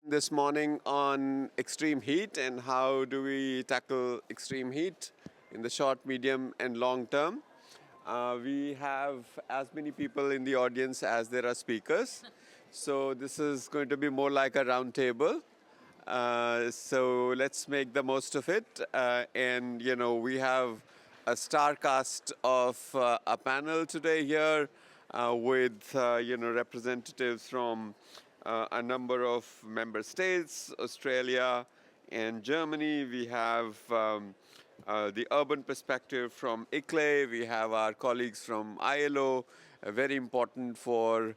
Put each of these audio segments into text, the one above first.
This morning on extreme heat and how do we tackle extreme heat in the short, medium, and long term. We have as many people in the audience as there are speakers. So this is going to be more like a round table. So let's make the most of it. We have a star cast of a panel today here with representatives from a number of member states, Australia and Germany. We have the urban perspective from ICLEI. We have our colleagues from ILO, very important for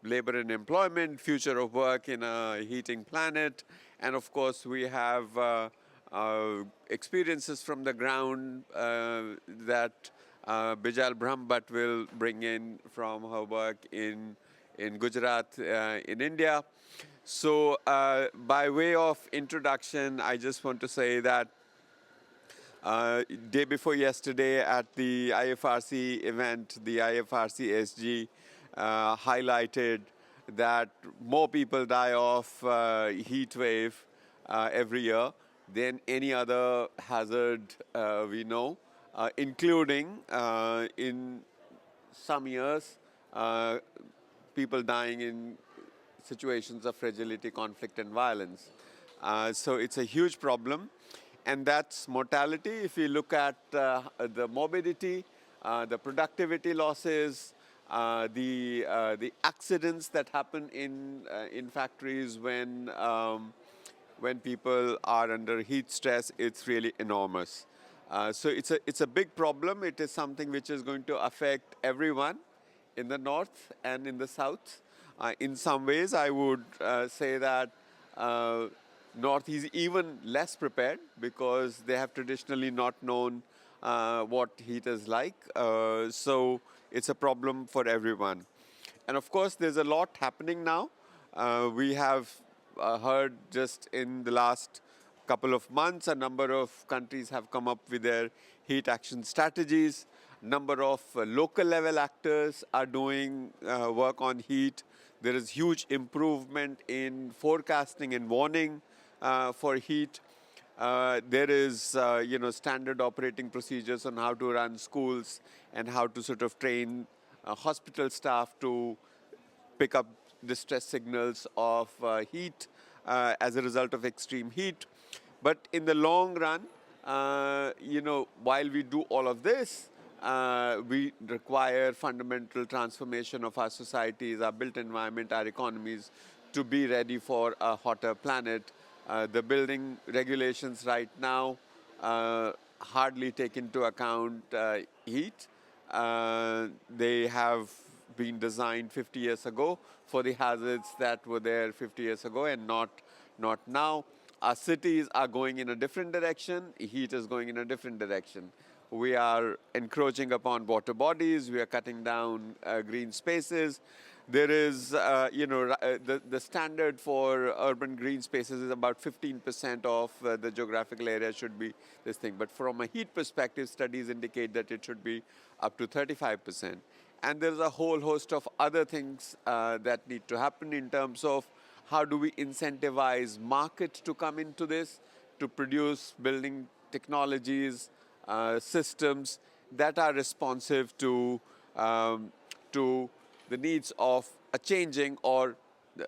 labor and employment, future of work in a heating planet. And of course, we have experiences from the ground that Bijal Brahmbhatt will bring in from her work in Gujarat, in India. So by way of introduction, I just want to say that day before yesterday at the IFRC event, the IFRC SG highlighted that more people die of heat wave every year than any other hazard we know, including in some years uh, people dying in situations of fragility, conflict, and violence. So it's a huge problem. And that's mortality. If you look at the morbidity, the productivity losses, the accidents that happen in factories when people are under heat stress, it's really enormous. So it's a big problem. It is something which is going to affect everyone in the north and in the south. In some ways, I would say that north is even less prepared because they have traditionally not known what heat is like. So it's a problem for everyone. And of course, there's a lot happening now. We have heard just in the last couple of months, a number of countries have come up with their heat action strategies. Number of local level actors are doing work on heat. There is huge improvement in forecasting and warning for heat. There is, standard operating procedures on how to run schools and how to sort of train hospital staff to pick up distress signals of heat as a result of extreme heat. But in the long run, while we do all of this, we require fundamental transformation of our societies, our built environment, our economies to be ready for a hotter planet. The building regulations right now hardly take into account heat. They have been designed 50 years ago for the hazards that were there 50 years ago and not now. Our cities are going in a different direction. Heat is going in a different direction. We are encroaching upon water bodies. We are cutting down green spaces. There is, the standard for urban green spaces is about 15% of the geographical area should be this thing. But from a heat perspective, studies indicate that it should be up to 35%. And there's a whole host of other things that need to happen in terms of how do we incentivize market to come into this, to produce building technologies, systems that are responsive to the needs of a changing or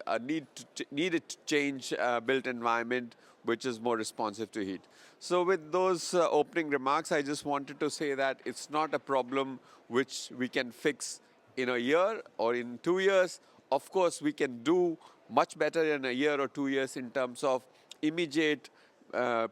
a needed to change built environment which is more responsive to heat. So with those opening remarks, I just wanted to say that it's not a problem which we can fix in a year or in 2 years. Of course, we can do much better in a year or 2 years in terms of immediate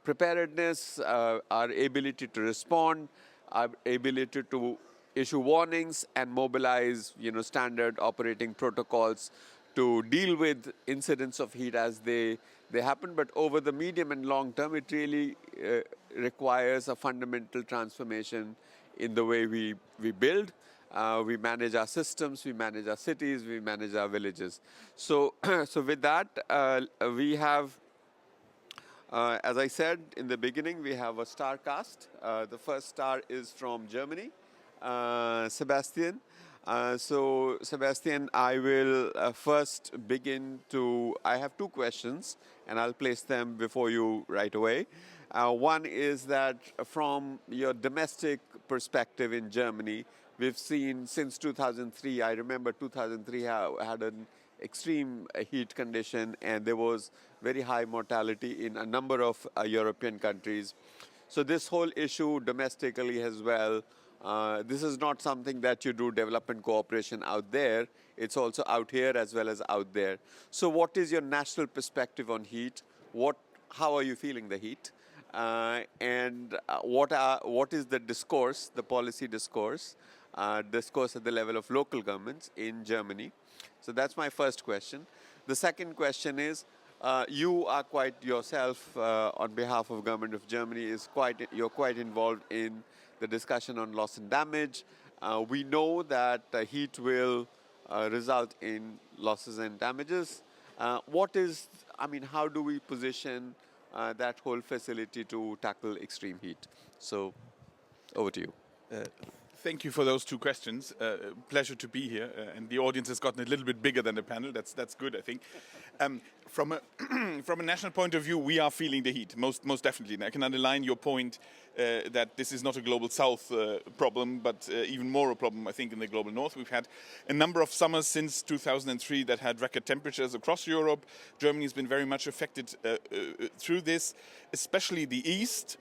preparedness, our ability to respond, our ability to issue warnings and mobilize, standard operating protocols to deal with incidents of heat as they happen. But over the medium and long term, it really requires a fundamental transformation in the way we build. We manage our systems, we manage our cities, we manage our villages. So, so with that, we have, as I said in the beginning, we have a star cast. The first star is from Germany, Sebastian. So, Sebastian, I will first begin to. I have two questions, and I'll place them before you right away. One is that from your domestic perspective in Germany, we've seen since 2003, I remember 2003 had an extreme heat condition, and there was very high mortality in a number of European countries. So this whole issue domestically as well, this is not something that you do development cooperation out there. It's also out here as well as out there. So what is your national perspective on heat? How are you feeling the heat? What is the discourse, the policy discourse, discourse at the level of local governments in Germany? So that's my first question. The second question is, you are quite yourself, on behalf of government of Germany, you're quite involved in the discussion on loss and damage. We know that heat will result in losses and damages. How do we position that whole facility to tackle extreme heat? So, over to you. Thank you for those two questions. Pleasure to be here, and the audience has gotten a little bit bigger than the panel. That's good, I think. From a from a national point of view, we are feeling the heat most definitely. And I can underline your point that this is not a global south problem, but even more a problem, I think, in the global north. We've had a number of summers since 2003 that had record temperatures across Europe. Germany has been very much affected through this, especially the east.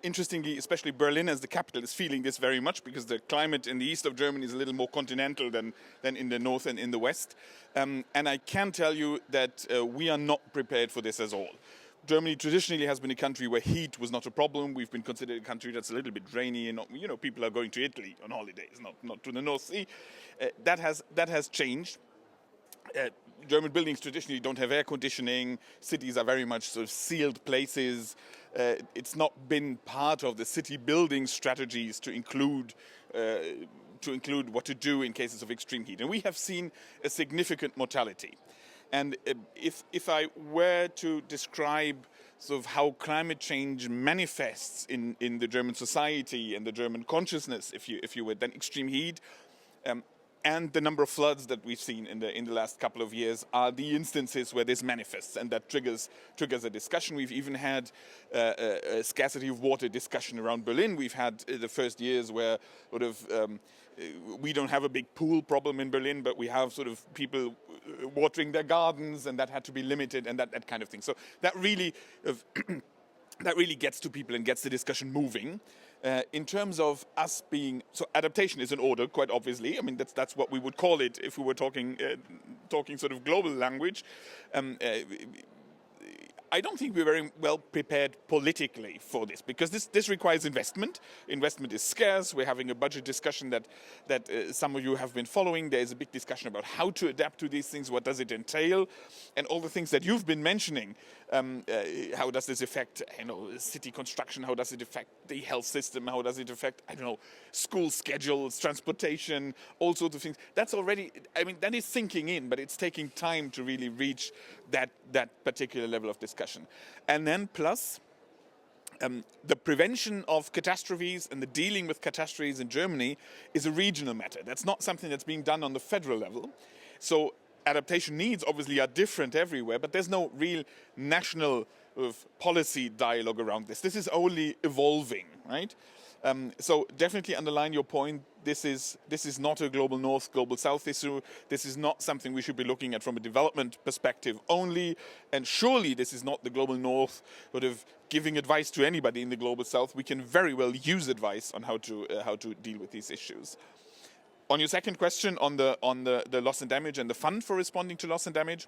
Interestingly, especially Berlin as the capital is feeling this very much because the climate in the east of Germany is a little more continental than in the north and in the west. And I can tell you that we are not prepared for this at all. Germany traditionally has been a country where heat was not a problem. We've been considered a country that's a little bit rainy, and people are going to Italy on holidays, not to the North Sea. That has changed. German buildings traditionally don't have air conditioning. Cities are very much sort of sealed places. It's not been part of the city building strategies to include what to do in cases of extreme heat. And we have seen a significant mortality. And if I were to describe sort of how climate change manifests in the German society and the German consciousness, if you would, then extreme heat and the number of floods that we've seen in the last couple of years are the instances where this manifests, and that triggers a discussion. We've even had a scarcity of water discussion around Berlin. We've had the first years where sort of we don't have a big pool problem in Berlin, but we have sort of people watering their gardens, and that had to be limited, and that kind of thing. So that really that really gets to people and gets the discussion moving. In terms of us so adaptation is in order, quite obviously. I mean, that's what we would call it if we were talking sort of global language. I don't think we're very well prepared politically for this, because this requires investment. Investment is scarce. We're having a budget discussion that some of you have been following. There is a big discussion about how to adapt to these things. What does it entail? And all the things that you've been mentioning. How does this affect, city construction? How does it affect the health system? How does it affect, school schedules, transportation, all sorts of things? That's already, that is sinking in, but it's taking time to really reach that particular level of discussion. And then plus, the prevention of catastrophes and the dealing with catastrophes in Germany is a regional matter. That's not something that's being done on the federal level. So adaptation needs obviously are different everywhere, but there's no real national policy dialogue around this. This is only evolving, right? So definitely underline your point. This is not a global north, global south issue. This is not something we should be looking at from a development perspective only. And surely this is not the global north sort of giving advice to anybody in the global south. We can very well use advice on how to deal with these issues. On your second question on the loss and damage and the fund for responding to loss and damage,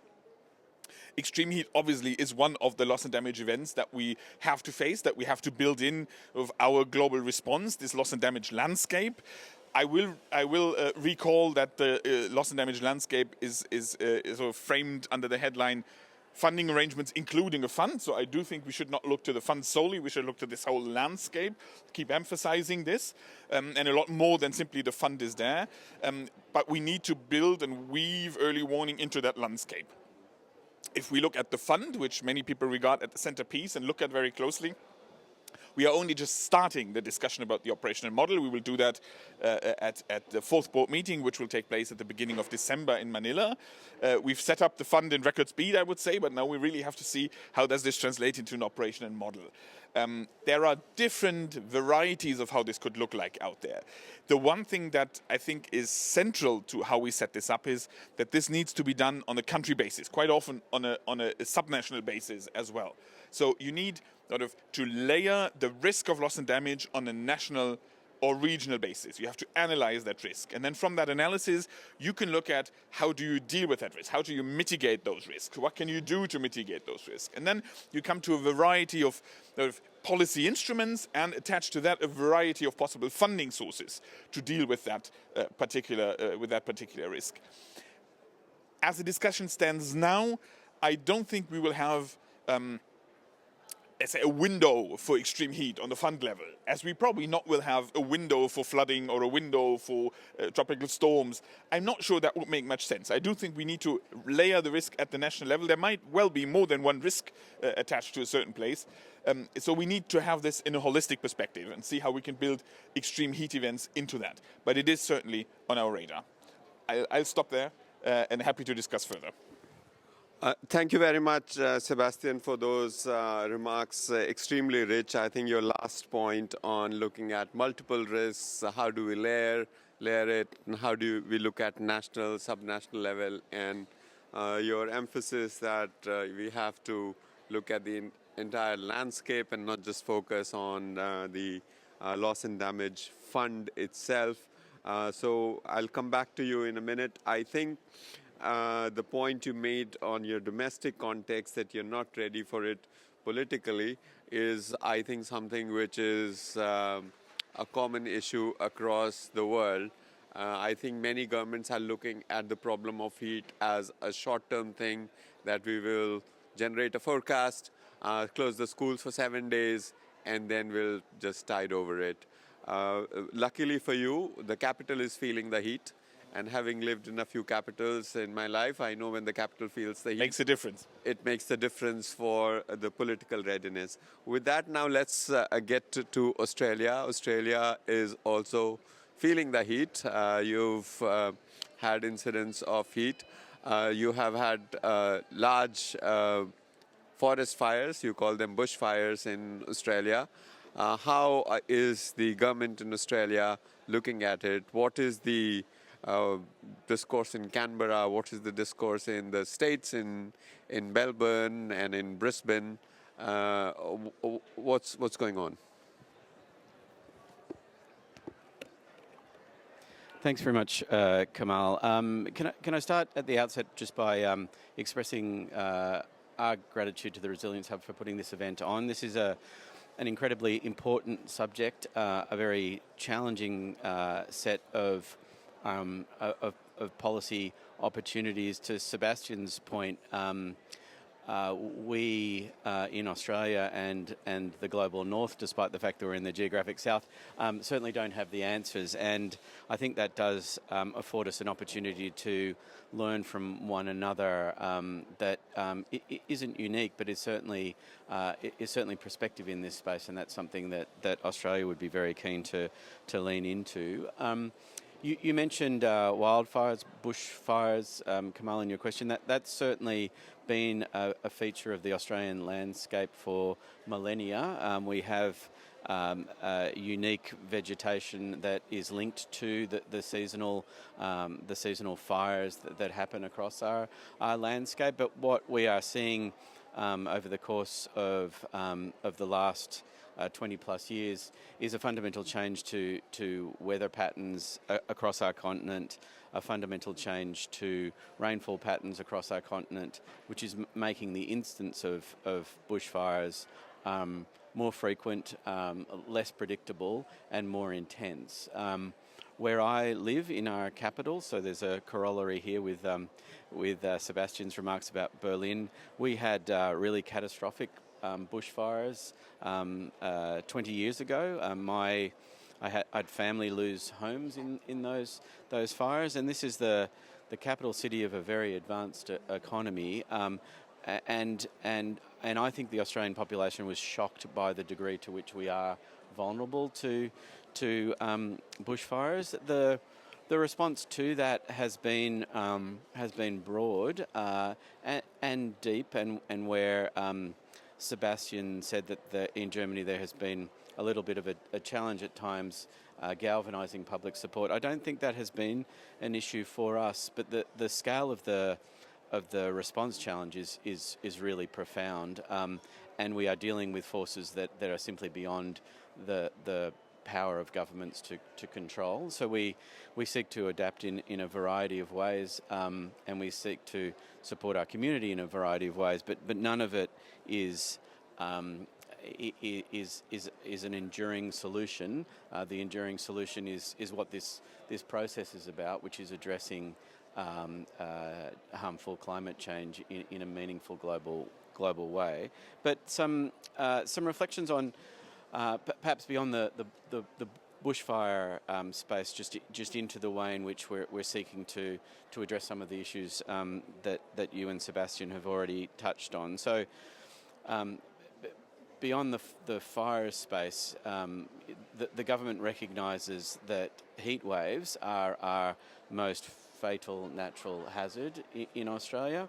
extreme heat obviously is one of the loss and damage events that we have to face, that we have to build in of our global response, this loss and damage landscape. I will recall that the loss and damage landscape is sort of framed under the headline funding arrangements, including a fund. So I do think we should not look to the fund solely. We should look to this whole landscape, keep emphasizing this, and a lot more than simply the fund is there. But we need to build and weave early warning into that landscape. If we look at the fund, which many people regard as the centerpiece and look at very closely, We are only just starting the discussion about the operational model. We will do that at the fourth board meeting, which will take place at the beginning of December in Manila. We've set up the fund in record speed, I would say, but now we really have to see how does this translate into an operational model. There are different varieties of how this could look like out there. The one thing that I think is central to how we set this up is that this needs to be done on a country basis, quite often on a subnational basis as well. So you need sort of to layer the risk of loss and damage on a national or regional basis. You have to analyze that risk. And then from that analysis, you can look at how do you deal with that risk? How do you mitigate those risks? What can you do to mitigate those risks? And then you come to a variety of policy instruments, and attached to that a variety of possible funding sources to deal with that particular risk. As the discussion stands now, I don't think we will have let's say a window for extreme heat on the fund level, as we probably not will have a window for flooding or a window for tropical storms. I'm not sure that would make much sense. I do think we need to layer the risk at the national level. There might well be more than one risk attached to a certain place. So we need to have this in a holistic perspective and see how we can build extreme heat events into that. But it is certainly on our radar. I'll stop there and happy to discuss further. Thank you very much, Sebastian, for those remarks. Extremely rich. I think your last point on looking at multiple risks, how do we layer it, and how do we look at national, subnational level, and your emphasis that we have to look at the entire landscape and not just focus on the loss and damage fund itself. So I'll come back to you in a minute. I think the point you made on your domestic context, that you're not ready for it politically, is, I think, something which is a common issue across the world. I think many governments are looking at the problem of heat as a short-term thing, that we will generate a forecast, close the schools for 7 days, and then we'll just tide over it. Luckily for you, the capital is feeling the heat. And having lived in a few capitals in my life, I know when the capital feels the heat. Makes a difference. It makes a difference for the political readiness. With that, now let's get to Australia. Australia is also feeling the heat. You've had incidents of heat. You have had large forest fires. You call them bushfires in Australia. How is the government in Australia looking at it? What is the discourse in Canberra? What is the discourse in the States, in Melbourne and in Brisbane? What's going on? Thanks very much, Kamal. Can I start at the outset just by expressing our gratitude to the Resilience Hub for putting this event on. This is an incredibly important subject, a very challenging set of policy opportunities. To Sebastian's point, we in Australia and the global north, despite the fact that we're in the geographic south, certainly don't have the answers. And I think that does afford us an opportunity to learn from one another that it isn't unique, but is certainly perspective in this space, and that's something that Australia would be very keen to lean into. You mentioned wildfires, bushfires, Kamal, in your question. That's certainly been a feature of the Australian landscape for millennia. We have unique vegetation that is linked to the seasonal fires that happen across our landscape. But what we are seeing over the course of the last 20 plus years is a fundamental change to weather patterns across our continent, a fundamental change to rainfall patterns across our continent, which is making the instance of bushfires more frequent, less predictable and more intense. Where I live in our capital, so there's a corollary here with Sebastian's remarks about Berlin, we had really catastrophic bushfires 20 years ago. I had family lose homes in those fires, and this is the capital city of a very advanced economy. and I think the Australian population was shocked by the degree to which we are vulnerable to bushfires. The response to that has been broad and deep, and where Sebastian said that in Germany there has been a little bit of a challenge at times galvanising public support. I don't think that has been an issue for us, but the scale of the response challenge is really profound, and we are dealing with forces that are simply beyond the power of governments to control. So we seek to adapt in a variety of ways, and we seek to support our community in a variety of ways, but none of it is an enduring solution. The enduring solution is what this process is about, which is addressing harmful climate change in a meaningful global way. But some reflections on perhaps beyond the bushfire space, just into the way in which we're seeking to address some of the issues that you and Sebastian have already touched on. So beyond the fire space, the government recognises that heat waves are our most fatal natural hazard in Australia.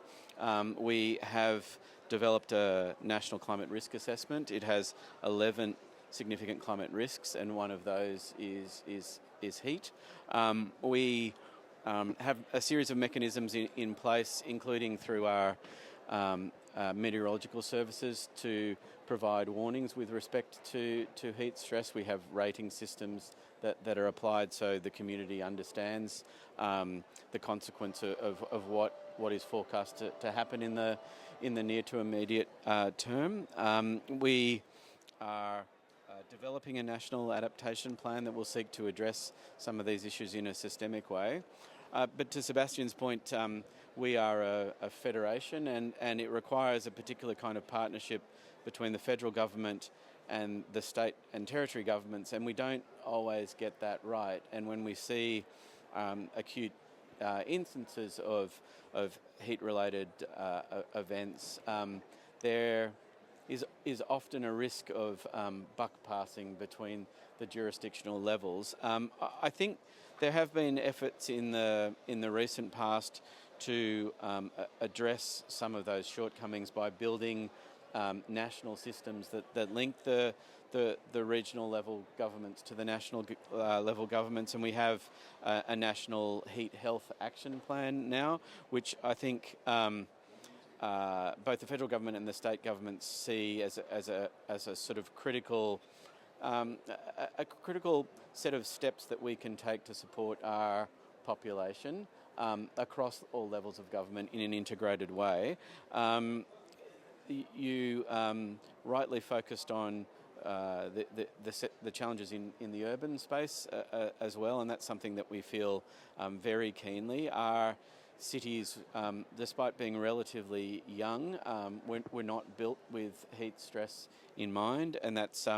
We have developed a national climate risk assessment. It has 11 significant climate risks, and one of those is heat. We have a series of mechanisms in place, including through our meteorological services, to provide warnings with respect to heat stress. We have rating systems that are applied so the community understands the consequence of what is forecast to happen in the near to immediate term. We are developing a national adaptation plan that will seek to address some of these issues in a systemic way. But to Sebastian's point, we are a federation, and it requires a particular kind of partnership between the federal government and the state and territory governments, and we don't always get that right. And when we see acute instances of heat-related events, there is often a risk of buck passing between the jurisdictional levels. I think there have been efforts in the recent past to address some of those shortcomings by building national systems that link the regional level governments to the national level governments, and we have a national heat health action plan now, which I think both the federal government and the state governments see as a sort of critical critical set of steps that we can take to support our population across all levels of government in an integrated way. You rightly focused on the challenges in the urban space as well, and that's something that we feel very keenly. Our cities, despite being relatively young, we're not built with heat stress in mind, and that's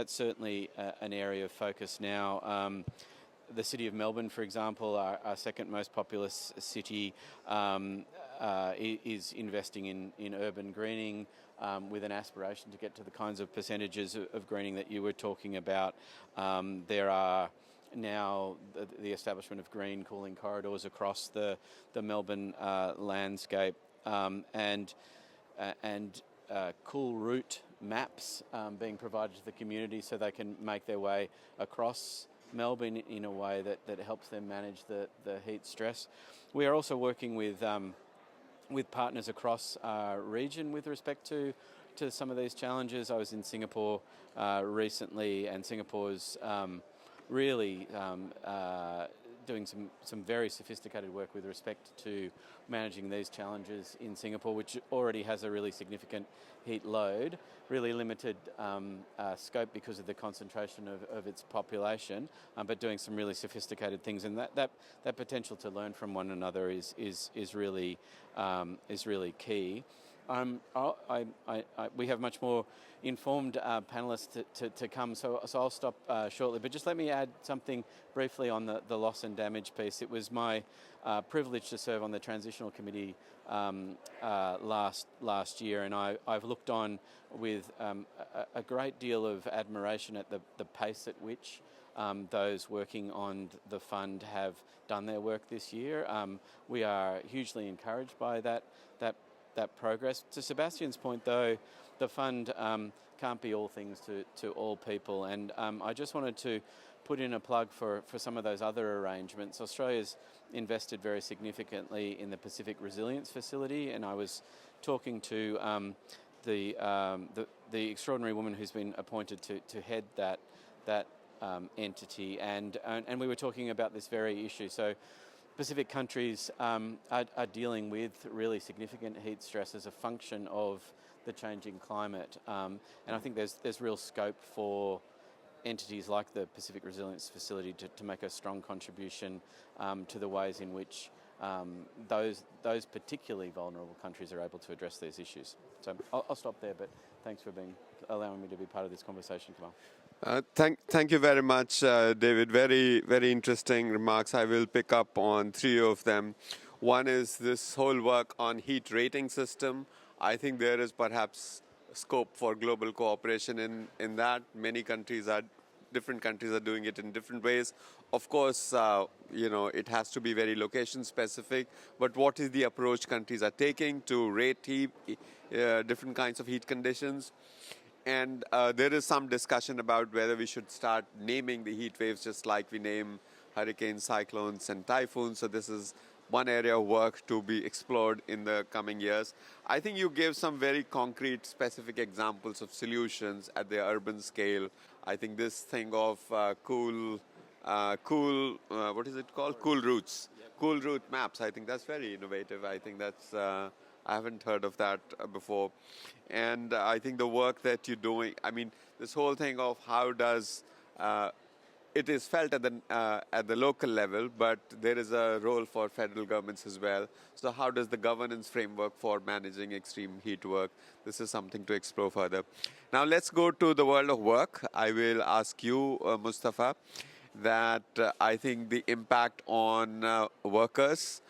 certainly an area of focus now. The city of Melbourne, for example, our second most populous city, is investing in urban greening with an aspiration to get to the kinds of percentages of greening that you were talking about. There are now the establishment of green cooling corridors across the Melbourne landscape, and cool route maps being provided to the community so they can make their way across Melbourne in a way that helps them manage the heat stress. We are also working with partners across our region with respect to some of these challenges. I was in Singapore recently, and Singapore's really doing some very sophisticated work with respect to managing these challenges in Singapore, which already has a really significant heat load, really limited scope because of the concentration of its population, but doing some really sophisticated things, and that potential to learn from one another is really key. We have much more informed panelists to come, so I'll stop shortly. But just let me add something briefly on the loss and damage piece. It was my privilege to serve on the Transitional Committee last year, and I've looked on with a great deal of admiration at the pace at which those working on the fund have done their work this year. We are hugely encouraged by that progress. To Sebastian's point, though, the fund can't be all things to all people, and I just wanted to put in a plug for some of those other arrangements. Australia's invested very significantly in the Pacific Resilience Facility, and I was talking to the extraordinary woman who's been appointed to head that entity, and we were talking about this very issue. So Pacific countries are dealing with really significant heat stress as a function of the changing climate, and I think there's real scope for entities like the Pacific Resilience Facility to make a strong contribution to the ways in which those particularly vulnerable countries are able to address these issues. So I'll stop there, but thanks for allowing me to be part of this conversation, Kamal. Thank you very much, David. Very, very interesting remarks. I will pick up on three of them. One is this whole work on heat rating system. I think there is perhaps scope for global cooperation in that. Different countries are doing it in different ways. Of course, it has to be very location specific, but what is the approach countries are taking to rate different kinds of heat conditions? And there is some discussion about whether we should start naming the heat waves just like we name hurricanes, cyclones, and typhoons. So this is one area of work to be explored in the coming years. I think you gave some very concrete, specific examples of solutions at the urban scale. I think this thing of cool routes, cool route maps, I think that's very innovative. I think that's, I haven't heard of that before. And I think the work that you're doing, I mean, this whole thing of how does, it is felt at the local level, but there is a role for federal governments as well. So how does the governance framework for managing extreme heat work? This is something to explore further. Now let's go to the world of work. I will ask you, Mustafa, that I think the impact on workers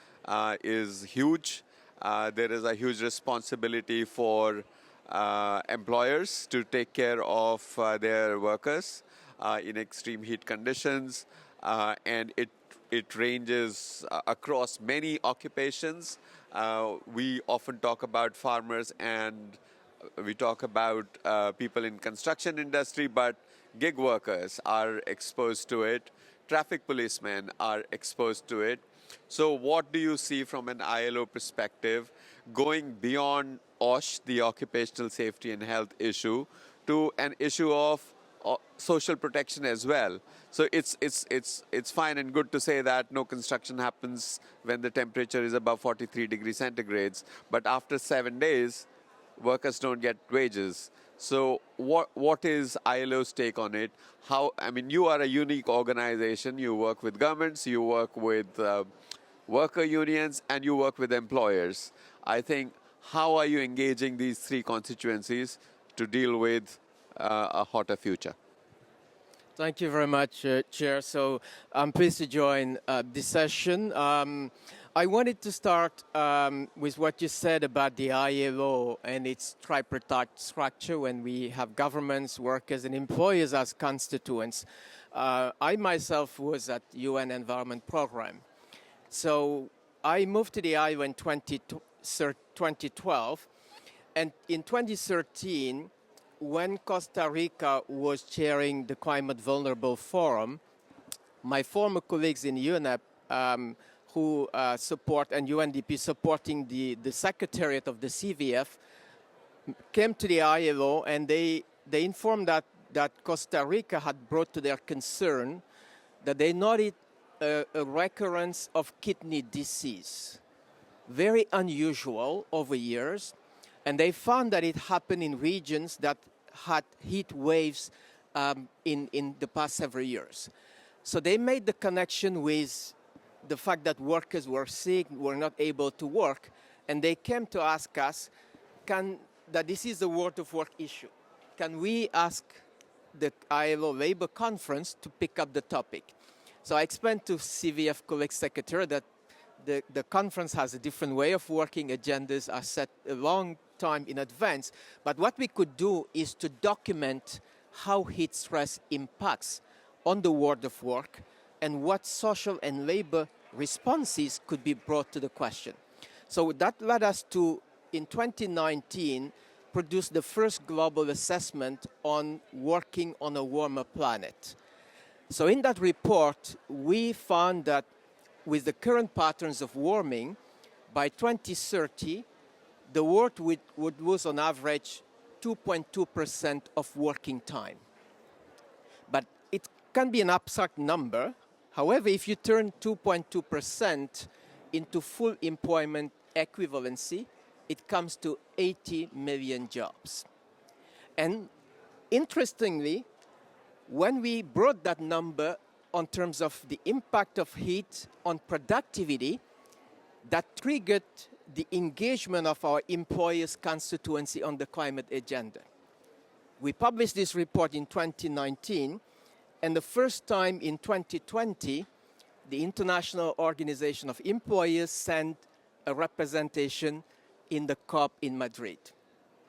is huge. There is a huge responsibility for employers to take care of their workers in extreme heat conditions, and it ranges across many occupations. We often talk about farmers and we talk about people in construction industry, but gig workers are exposed to it. Traffic policemen are exposed to it. So what do you see from an ILO perspective going beyond OSH, the occupational safety and health issue, to an issue of social protection as well? So it's fine and good to say that no construction happens when the temperature is above 43 degrees centigrades, but after 7 days, workers don't get wages. So what is ILO's take on it? You are a unique organization. You work with governments, you work with worker unions, and you work with employers. I think, how are you engaging these three constituencies to deal with a hotter future? Thank you very much, Chair. So I'm pleased to join this session. I wanted to start with what you said about the ILO and its tripartite structure when we have governments, workers, and employers as constituents. I myself was at UN Environment Program. So I moved to the ILO in 2012, and in 2013, when Costa Rica was chairing the Climate Vulnerable Forum, my former colleagues in UNEP who support, and UNDP supporting the Secretariat of the CVF, came to the ILO, and they informed that Costa Rica had brought to their concern that they noted a recurrence of kidney disease, very unusual over years, and they found that it happened in regions that had heat waves in the past several years. So they made the connection with the fact that workers were sick, were not able to work, and they came to ask us, that this is a world of work issue. Can we ask the ILO Labor Conference to pick up the topic? So I explained to CVF colleague secretary that the conference has a different way of working. Agendas are set a long time in advance. But what we could do is to document how heat stress impacts on the world of work and what social and labor responses could be brought to the question. So that led us to, in 2019, produce the first global assessment on working on a warmer planet. So in that report, we found that with the current patterns of warming, by 2030, the world would lose on average 2.2% of working time. But it can be an abstract number. However, if you turn 2.2% into full employment equivalency, it comes to 80 million jobs. And interestingly, when we brought that number on terms of the impact of heat on productivity, that triggered the engagement of our employers' constituency on the climate agenda. We published this report in 2019, and the first time in 2020, the International Organization of Employers sent a representation in the COP in Madrid.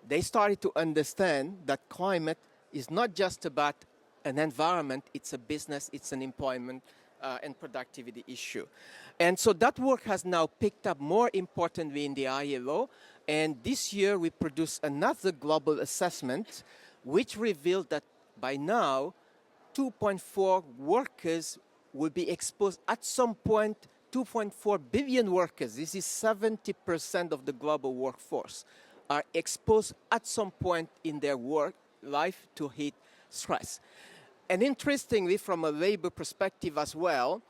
They started to understand that climate is not just about an environment, it's a business, it's an employment and productivity issue. And so that work has now picked up more importantly in the ILO, and this year we produced another global assessment which revealed that by now 2.4 workers will be exposed at some point, 2.4 billion workers, this is 70% of the global workforce, are exposed at some point in their work life to heat stress. And interestingly, from a labor perspective as well,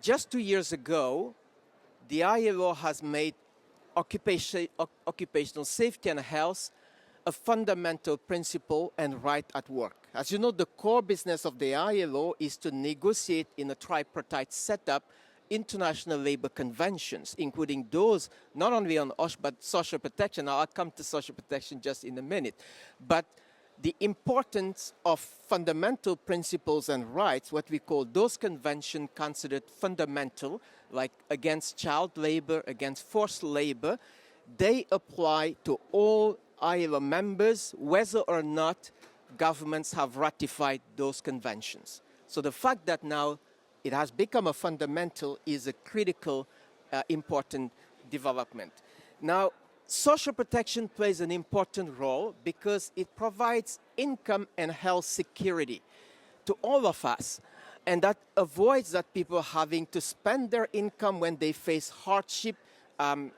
just 2 years ago, the ILO has made occupational safety and health a fundamental principle and right at work. As you know, the core business of the ILO is to negotiate in a tripartite setup international labor conventions, including those not only on OSH but social protection. I'll come to social protection just in a minute. But the importance of fundamental principles and rights, what we call those conventions considered fundamental, like against child labor, against forced labor, they apply to all ILO members, whether or not governments have ratified those conventions. So the fact that now it has become a fundamental is a critical, important development. Now, social protection plays an important role because it provides income and health security to all of us. And that avoids that people having to spend their income when they face hardship,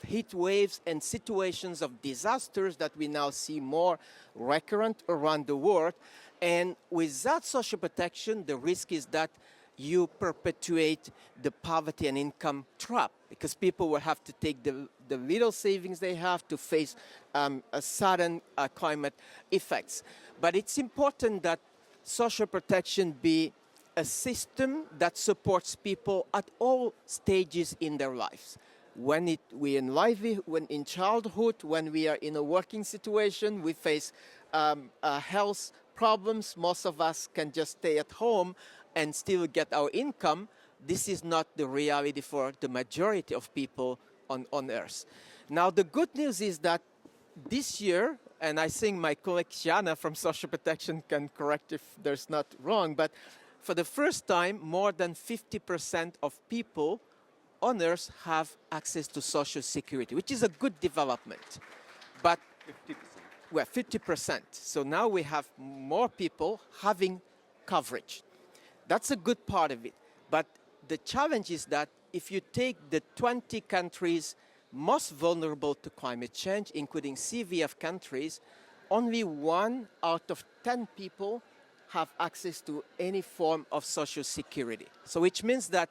heat waves, and situations of disasters that we now see more recurrent around the world. And without social protection, the risk is that you perpetuate the poverty and income trap because people will have to take the little savings they have to face a sudden climate effects. But it's important that social protection be a system that supports people at all stages in their lives. When in childhood, when we are in a working situation, we face health problems. Most of us can just stay at home and still get our income. This is not the reality for the majority of people on Earth. Now, the good news is that this year, and I think my colleague Shiana from Social Protection can correct if there's not wrong, but for the first time, more than 50% of people on Earth have access to Social Security, which is a good development. But 50%. Well, 50%. So now we have more people having coverage. That's a good part of it. But the challenge is that if you take the 20 countries most vulnerable to climate change, including CVF countries, only 1 out of 10 people have access to any form of social security. So which means that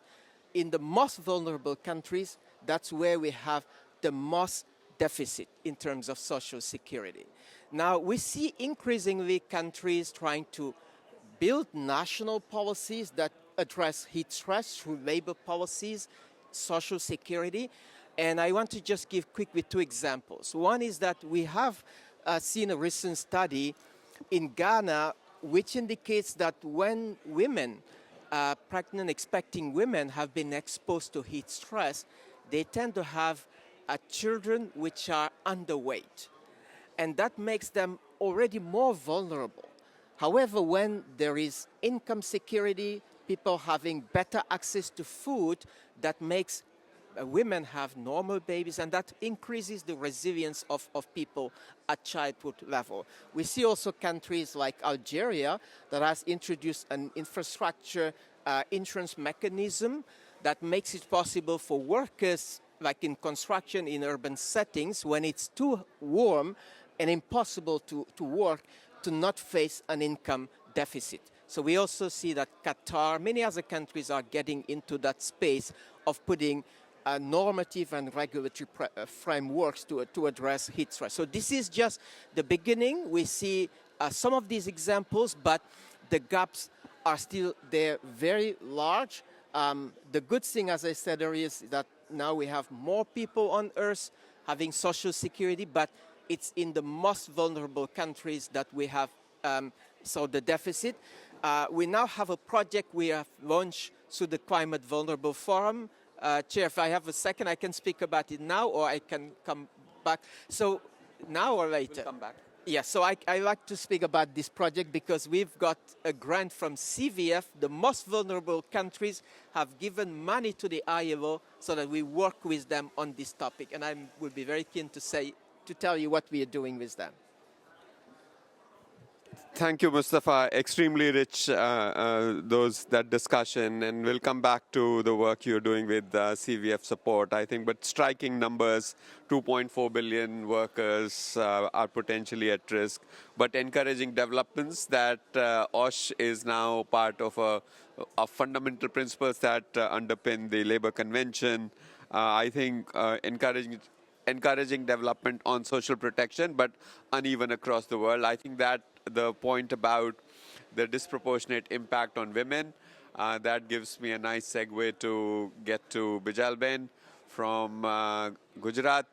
in the most vulnerable countries, that's where we have the most deficit in terms of social security. Now, we see increasingly countries trying to build national policies that address heat stress through labor policies, social security. And I want to just give quickly two examples. One is that we have seen a recent study in Ghana which indicates that when women, pregnant expecting women, have been exposed to heat stress, they tend to have children which are underweight. And that makes them already more vulnerable. However, when there is income security, people having better access to food, that makes women have normal babies, and that increases the resilience of people at childhood level. We see also countries like Algeria that has introduced an infrastructure insurance mechanism that makes it possible for workers, like in construction in urban settings, when it's too warm and impossible to work, to not face an income deficit. So we also see that Qatar, many other countries are getting into that space of putting normative and regulatory frameworks to address heat stress. So this is just the beginning. We see some of these examples, but the gaps are still there, very large. The good thing, as I said earlier, is that now we have more people on Earth having social security, but it's in the most vulnerable countries that we have so the deficit. We now have a project we have launched through the Climate Vulnerable Forum. Chair, if I have a second, I can speak about it now, or I can come back. So now or later? We'll come back. Yeah, so I like to speak about this project because we've got a grant from CVF. The most vulnerable countries have given money to the ILO so that we work with them on this topic. And I would be very keen to tell you what we are doing with them. Thank you, Mustafa. Extremely rich, that discussion, and we'll come back to the work you're doing with CVF support, I think. But striking numbers, 2.4 billion workers are potentially at risk, but encouraging developments that OSH is now part of fundamental principles that underpin the Labour Convention. I think encouraging development on social protection, but uneven across the world. I think that the point about the disproportionate impact on women, that gives me a nice segue to get to Bijalben from Gujarat,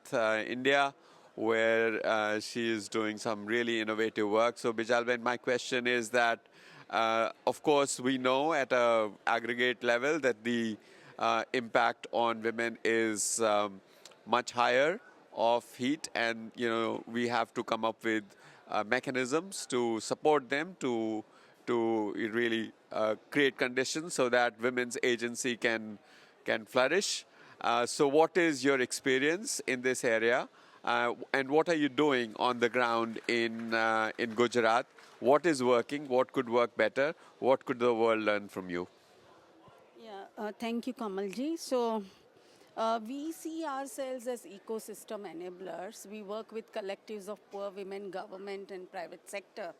India, where she is doing some really innovative work. So Bijalben, my question is that, of course, we know at an aggregate level that the impact on women is much higher of heat, and we have to come up with mechanisms to support them to really create conditions so that women's agency can flourish. So what is your experience in this area, and what are you doing on the ground in Gujarat? What is working? What could work better? What could the world learn from you? Yeah, thank you, Kamalji. So we see ourselves as ecosystem enablers. We work with collectives of poor women, government and private sector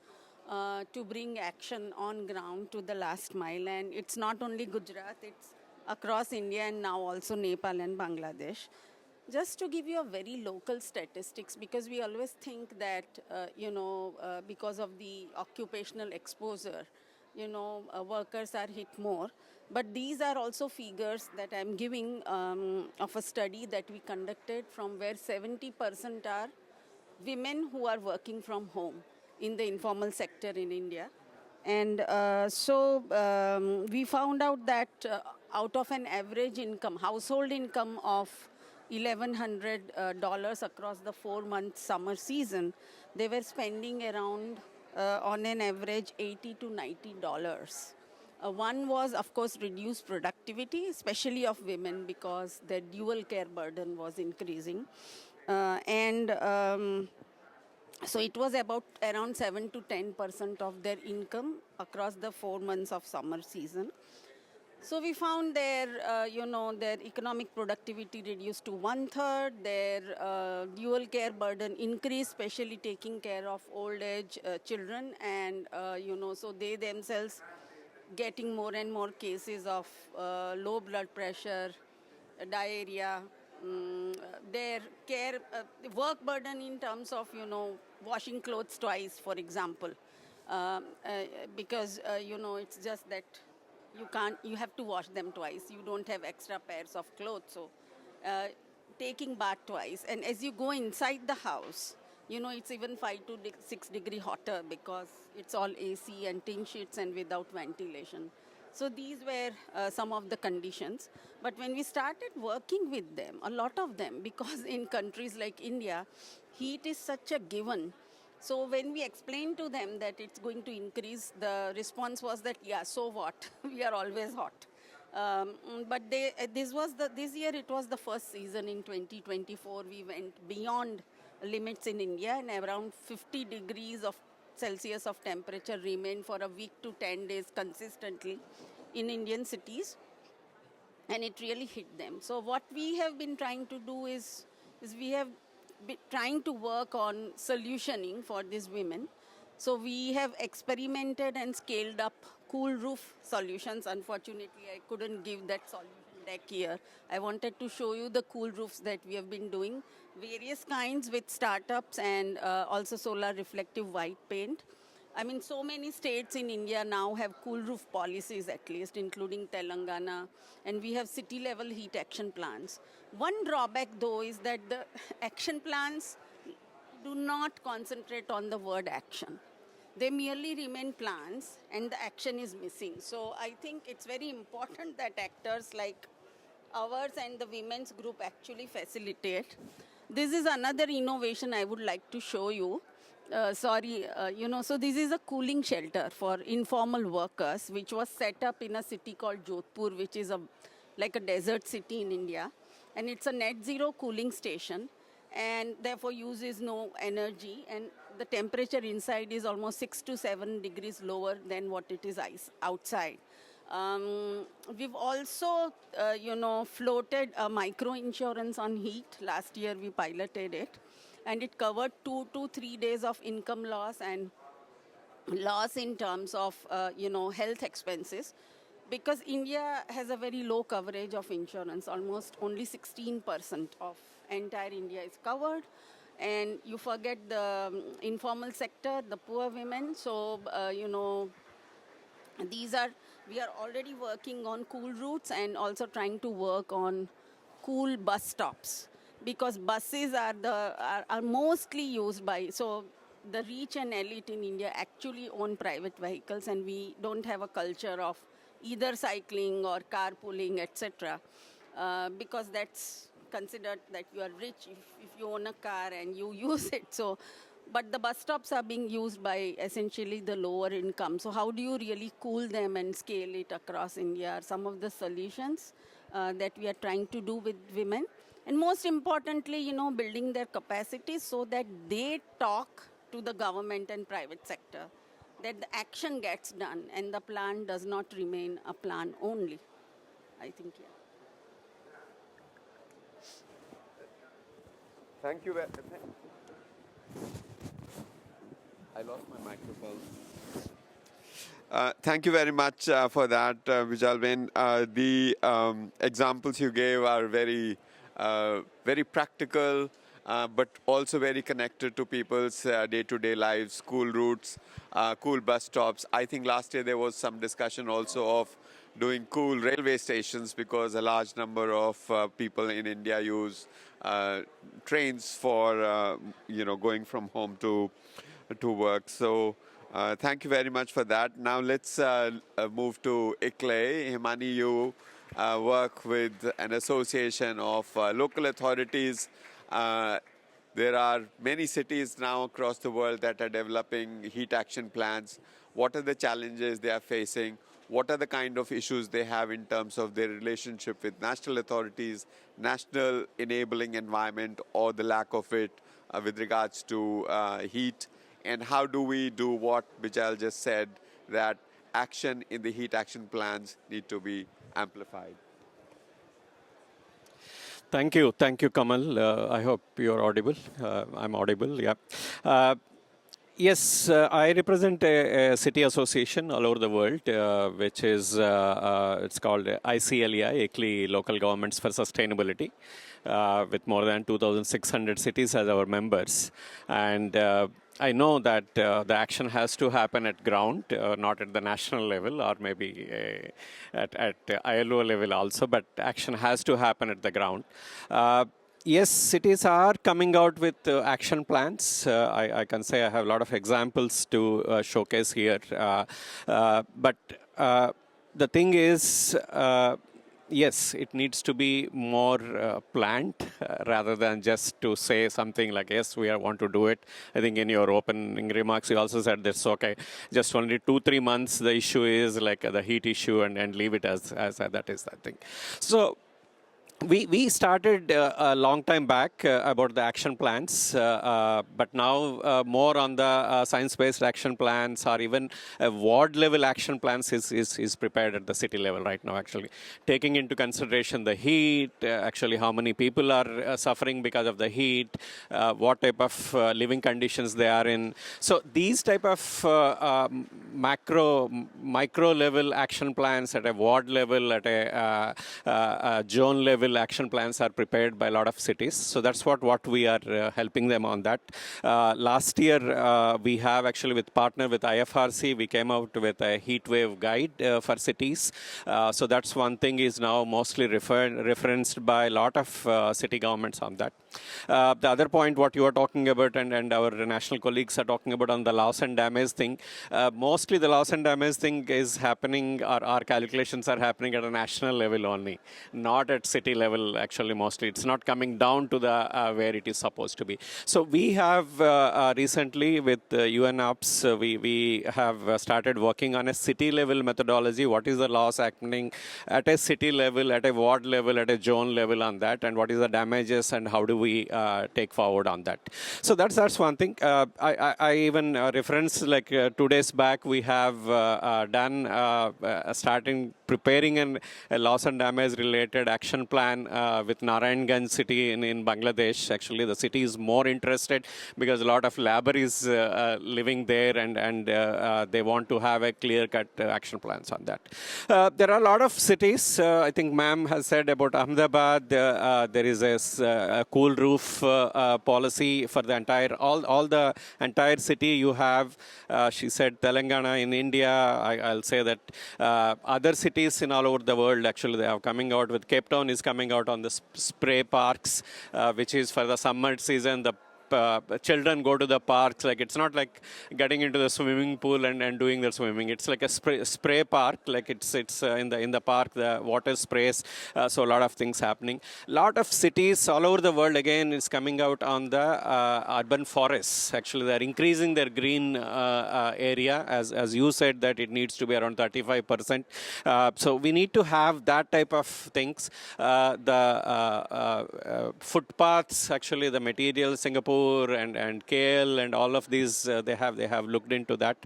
to bring action on ground to the last mile. And it's not only Gujarat, it's across India and now also Nepal and Bangladesh. Just to give you a very local statistics, because we always think that, because of the occupational exposure, workers are hit more. But these are also figures that I'm giving of a study that we conducted from where 70% are women who are working from home in the informal sector in India. And we found out that out of an average income, household income of $1,100 across the 4-month summer season, they were spending around, on an average, $80 to $90. One was, of course, reduced productivity, especially of women, because their dual care burden was increasing. So it was about around 7 to 10% of their income across the 4 months of summer season. So we found their economic productivity reduced to 1/3, their dual care burden increased, especially taking care of old age children, and so they themselves getting more and more cases of low blood pressure, diarrhea, their care, work burden in terms of, washing clothes twice, for example, because, it's just that you have to wash them twice. You don't have extra pairs of clothes. So taking bath twice. And as you go inside the house, you know, it's even 5 to 6 degree hotter because it's all AC and tin sheets and without ventilation. So these were some of the conditions. But when we started working with them, a lot of them, because in countries like India, heat is such a given. So when we explained to them that it's going to increase, the response was that, yeah, so what? We are always hot. But this year it was the first season in 2024. We went beyond limits in India, and around 50 degrees of Celsius of temperature remained for a week to 10 days consistently in Indian cities, and it really hit them. So what we have been trying to do is we have been trying to work on solutioning for these women. So we have experimented and scaled up cool roof solutions. Unfortunately, I couldn't give that solution deck here. I wanted to show you the cool roofs that we have been doing, various kinds with startups and also solar reflective white paint. I mean, so many states in India now have cool roof policies, at least, including Telangana, and we have city-level heat action plans. One drawback, though, is that the action plans do not concentrate on the word action. They merely remain plans, and the action is missing. So I think it's very important that actors like ours and the women's group actually facilitate. This is another innovation I would like to show you. So this is a cooling shelter for informal workers, which was set up in a city called Jodhpur, which is like a desert city in India. And it's a net zero cooling station, and therefore uses no energy. And the temperature inside is almost 6 to 7 degrees lower than what it is outside. We've also, floated a micro insurance on heat. Last year we piloted it, and it covered 2 to 3 days of income loss and loss in terms of, health expenses. Because India has a very low coverage of insurance, almost only 16% of entire India is covered. And you forget the informal sector, the poor women. So, we are already working on cool routes and also trying to work on cool bus stops, because buses are mostly used by, so the rich and elite in India actually own private vehicles, and we don't have a culture of either cycling or carpooling, etc. Because that's considered that you are rich if you own a car and you use it. So, but the bus stops are being used by essentially the lower income. So how do you really cool them and scale it across India are some of the solutions that we are trying to do with women. And most importantly, building their capacities so that they talk to the government and private sector, that the action gets done and the plan does not remain a plan only. I think, yeah. Thank you. I lost my microphone. Thank you very much for that, Vijalben. The examples you gave are very practical, but also very connected to people's day-to-day lives, school routes, cool bus stops. I think last year there was some discussion also of doing cool railway stations, because a large number of people in India use trains for going from home to work. So thank you very much for that. Now let's move to ICLEI. Himani, you work with an association of local authorities. There are many cities now across the world that are developing heat action plans. What are the challenges they are facing? What are the kind of issues they have in terms of their relationship with national authorities, national enabling environment, or the lack of it with regards to heat? And how do we do what Bijal just said, that action in the heat action plans need to be amplified? Thank you, Kamal. I hope you're audible. I'm audible, yeah. Yes, I represent a city association all over the world, which is, it's called ICLEI, ICLEI Local Governments for Sustainability, with more than 2,600 cities as our members. And I know that the action has to happen at ground, not at the national level, or maybe at ILO level also, but action has to happen at the ground. Yes, cities are coming out with action plans. I can say I have a lot of examples to showcase here. But the thing is, yes, it needs to be more planned rather than just to say something like, yes, want to do it. I think in your opening remarks, you also said that's okay. Just only 2-3 months, the issue is like the heat issue and leave it as that is that thing. So, we started a long time back about the action plans, but now more on the science-based action plans or even ward-level action plans is prepared at the city level right now, actually. Taking into consideration the heat, actually how many people are suffering because of the heat, what type of living conditions they are in. So these type of micro-level action plans at a ward level, at a zone level, action plans are prepared by a lot of cities. So that's what we are helping them on that. Last year, we have actually with partner with IFRC, we came out with a heat wave guide for cities. So that's one thing is now mostly referenced by a lot of city governments on that. The other point, what you are talking about and our national colleagues are talking about on the loss and damage thing, mostly the loss and damage thing is happening, our calculations are happening at a national level only, not at city level actually mostly. It's not coming down to the where it is supposed to be. So we have recently with UNOPS, we have started working on a city level methodology. What is the loss happening at a city level, at a ward level, at a zone level on that, and what is the damages and how do we take forward on that. So that's one thing. I even referenced like 2 days back we have done starting preparing a loss and damage related action plan with Narayanganj city in Bangladesh. Actually, the city is more interested because a lot of labor is living there and they want to have a clear-cut action plans on that. There are a lot of cities. I think ma'am has said about Ahmedabad. There is a cool roof policy for the all the entire city. You have, she said, Telangana in India. I'll say that other cities in all over the world, actually, they are coming out with, Cape Town is coming out on the spray parks, which is for the summer season. The children go to the parks, like it's not like getting into the swimming pool and doing the swimming. It's like a spray park, like it's in the park, the water sprays, so a lot of things happening. Lot of cities all over the world again is coming out on the urban forests. Actually, they're increasing their green area, as you said that it needs to be around 35%. So we need to have that type of things. The footpaths, actually the materials, Singapore and KL and all of these, they have looked into that.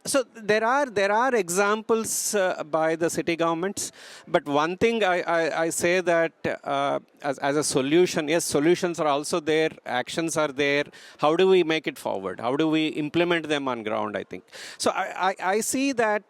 So there are examples by the city governments, but one thing I say that as a solution, yes, solutions are also there, actions are there. How do we make it forward? How do we implement them on ground, I think. So I see that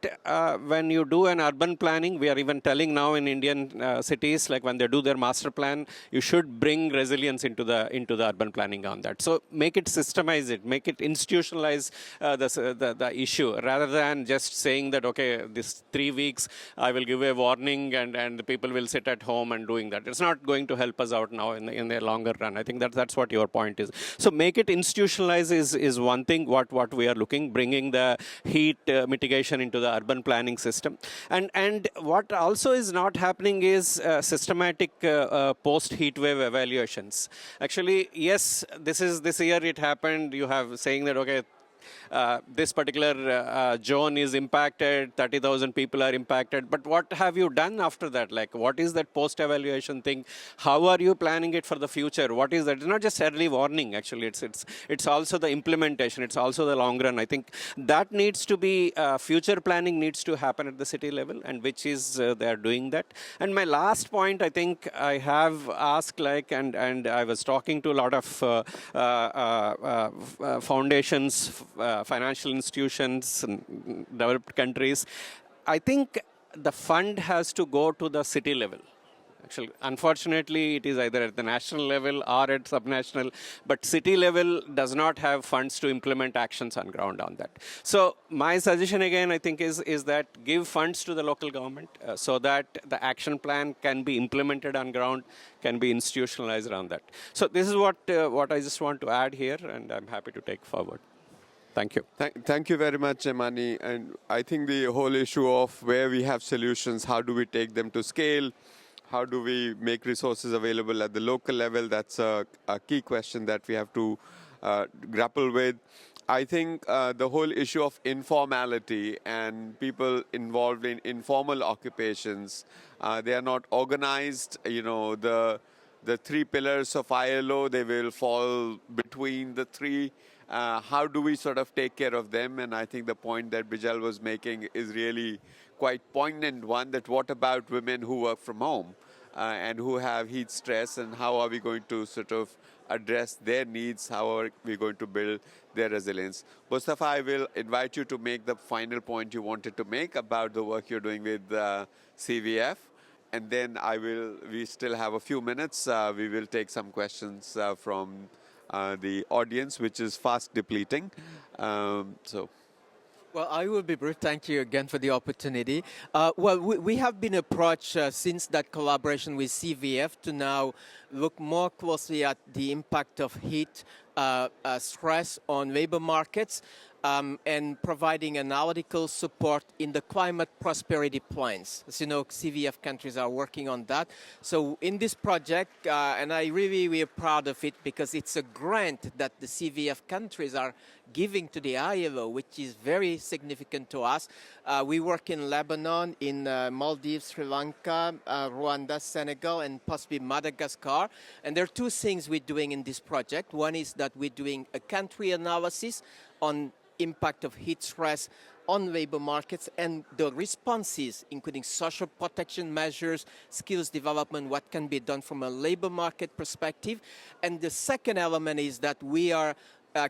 when you do an urban planning, we are even telling now in Indian cities, like when they do their master plan, you should bring resilience into the urban planning on that. So make it systemize it, make it institutionalize the issue rather than just saying that, okay, this 3 weeks I will give a warning and the people will sit at home and doing that. It's not going to help us out now in the longer run. I think that's what your point is. So make it institutionalize is one thing, what we are looking, bringing the heat mitigation into the urban planning system. And what also is not happening is systematic post-heat wave evaluations. Actually, yes, this year it happened. You have saying that, okay, this particular zone is impacted, 30,000 people are impacted. But what have you done after that? Like, what is that post-evaluation thing? How are you planning it for the future? What is that? It's not just early warning, actually. It's also the implementation. It's also the long run. I think that needs to be, future planning needs to happen at the city level, and which is, they are doing that. And my last point, I think I have asked, like, and I was talking to a lot of foundations, financial institutions, in developed countries. I think the fund has to go to the city level. Unfortunately, it is either at the national level or at subnational, but city level does not have funds to implement actions on ground on that. So my suggestion again, I think, is that give funds to the local government so that the action plan can be implemented on ground, can be institutionalized around that. So this is what I just want to add here, and I'm happy to take forward. Thank you. Thank you very much, Emani. And I think the whole issue of where we have solutions, how do we take them to scale? How do we make resources available at the local level? That's a key question that we have to grapple with. I think the whole issue of informality and people involved in informal occupations, they are not organized. You know, the three pillars of ILO, they will fall between the three. How do we sort of take care of them? And I think the point that Bijal was making is really quite poignant one, that what about women who work from home and who have heat stress, and how are we going to sort of address their needs? How are we going to build their resilience? Mustafa, I will invite you to make the final point you wanted to make about the work you're doing with CVF. And then we still have a few minutes. We will take some questions from the audience, which is fast depleting. Well, I will be brief. Thank you again for the opportunity. We have been approached since that collaboration with CVF to now look more closely at the impact of heat stress on labor markets and providing analytical support in the climate prosperity plans. As you know, CVF countries are working on that. So in this project, and we are proud of it because it's a grant that the CVF countries are giving to the ILO, which is very significant to us. We work in Lebanon, in Maldives, Sri Lanka, Rwanda, Senegal, and possibly Madagascar. And there are two things we're doing in this project. One is that we're doing a country analysis on impact of heat stress on labor markets and the responses, including social protection measures, skills development, what can be done from a labor market perspective. And the second element is that we are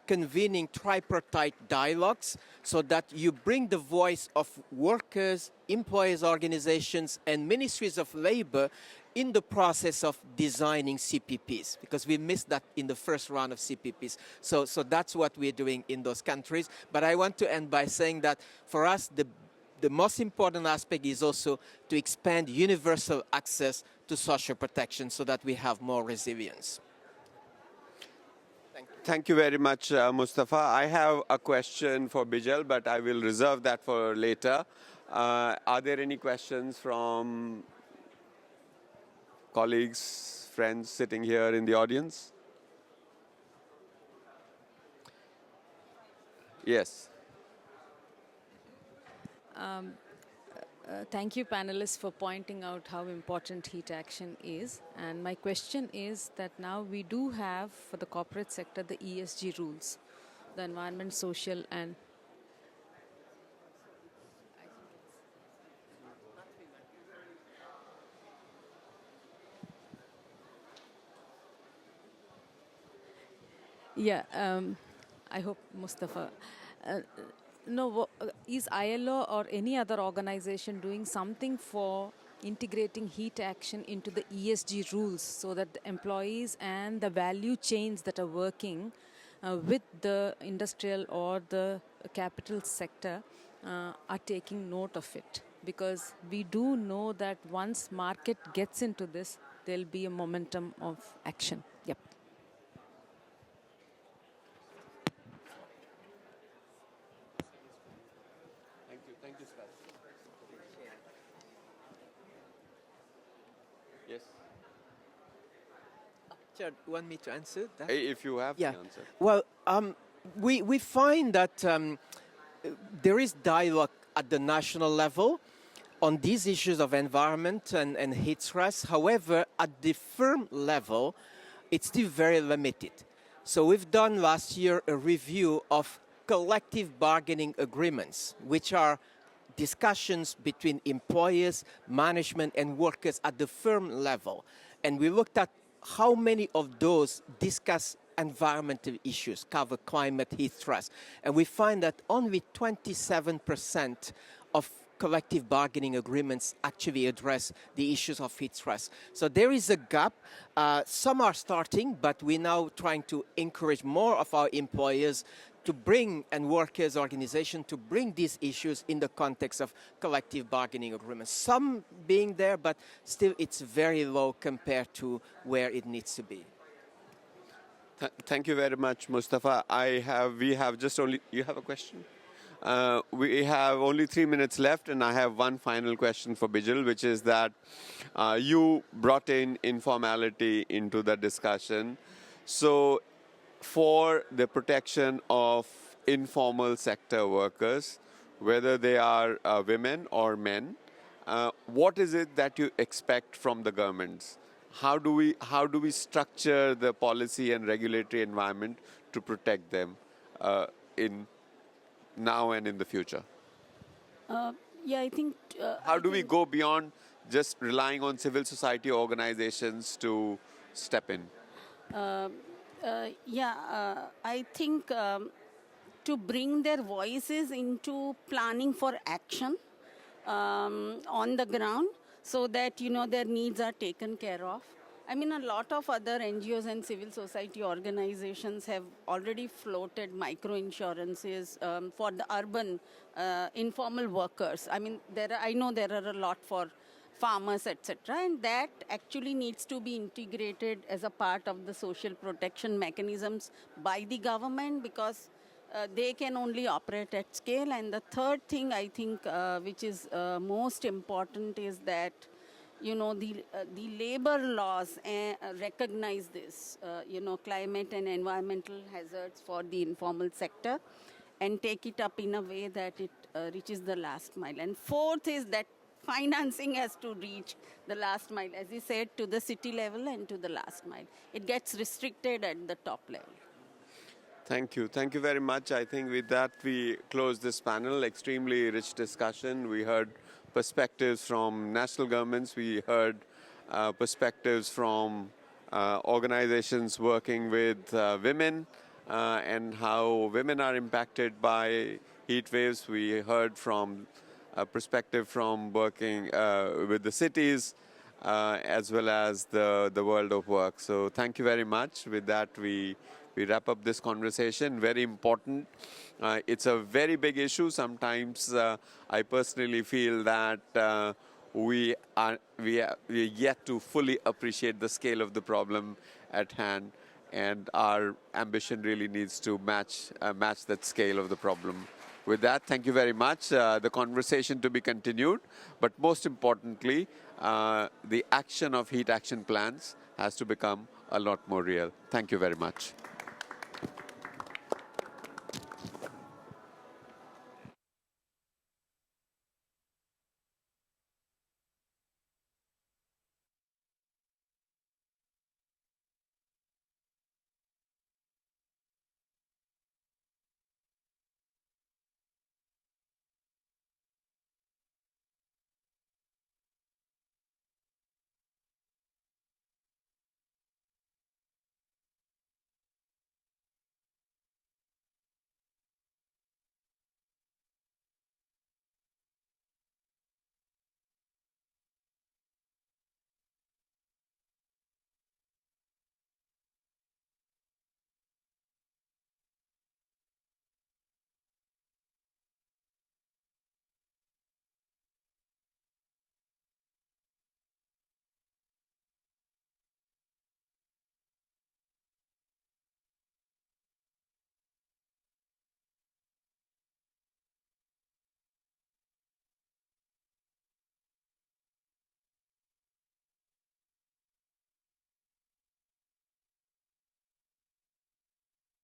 convening tripartite dialogues so that you bring the voice of workers, employers' organizations, and ministries of labor in the process of designing CPPs, because we missed that in the first round of CPPs. So that's what we're doing in those countries. But I want to end by saying that for us, the most important aspect is also to expand universal access to social protection so that we have more resilience. Thank you very much, Mustafa. I have a question for Bijal, but I will reserve that for later. Are there any questions from colleagues, friends sitting here in the audience? Yes. Thank you, panelists, for pointing out how important heat action is. And my question is that now we do have, for the corporate sector, the ESG rules, the environment, social, and yeah, I hope Mustafa. No, is ILO or any other organization doing something for integrating heat action into the ESG rules so that the employees and the value chains that are working with the industrial or the capital sector are taking note of it? Because we do know that once market gets into this, there'll be a momentum of action. Yep. Thank you, Scott. Yes. Chair, you want me to answer that? If you have the answer. Well, we find that there is dialogue at the national level on these issues of environment and heat stress. However, at the firm level, it's still very limited. So we've done last year a review of collective bargaining agreements, which are discussions between employers, management, and workers at the firm level. And we looked at how many of those discuss environmental issues, cover climate, heat stress. And we find that only 27% of collective bargaining agreements actually address the issues of heat stress. So there is a gap. Some are starting, but we're now trying to encourage more of our employers to bring, and workers' organizations to bring these issues in the context of collective bargaining agreements. Some being there, but still it's very low compared to where it needs to be. Thank you very much, Mustafa. We have just only, you have a question? We have only 3 minutes left, and I have one final question for Bijal, which is that you brought in informality into the discussion. So for the protection of informal sector workers, whether they are women or men, what is it that you expect from the governments? How do we structure the policy and regulatory environment to protect them in now and in the future? Yeah, I think. How do we go beyond just relying on civil society organizations to step in? I think to bring their voices into planning for action on the ground, so that their needs are taken care of. I mean, a lot of other NGOs and civil society organizations have already floated micro insurances for the urban informal workers. I mean, I know there are a lot for farmers, etc., and that actually needs to be integrated as a part of the social protection mechanisms by the government, because they can only operate at scale. And the third thing I think which is most important is that the labor laws recognize this climate and environmental hazards for the informal sector and take it up in a way that it reaches the last mile. And fourth is that financing has to reach the last mile, as you said, to the city level and to the last mile. It gets restricted at the top level. Thank you. Thank you very much. I think with that, we close this panel. Extremely rich discussion. We heard perspectives from national governments. We heard perspectives from organizations working with women and how women are impacted by heat waves. We heard from a perspective from working with the cities as well as the world of work. So thank you very much. With that, we wrap up this conversation. Very important. It's a very big issue. Sometimes I personally feel that we are yet to fully appreciate the scale of the problem at hand, and our ambition really needs to match that scale of the problem. With that, thank you very much. The conversation to be continued, but most importantly, the action of heat action plans has to become a lot more real. Thank you very much.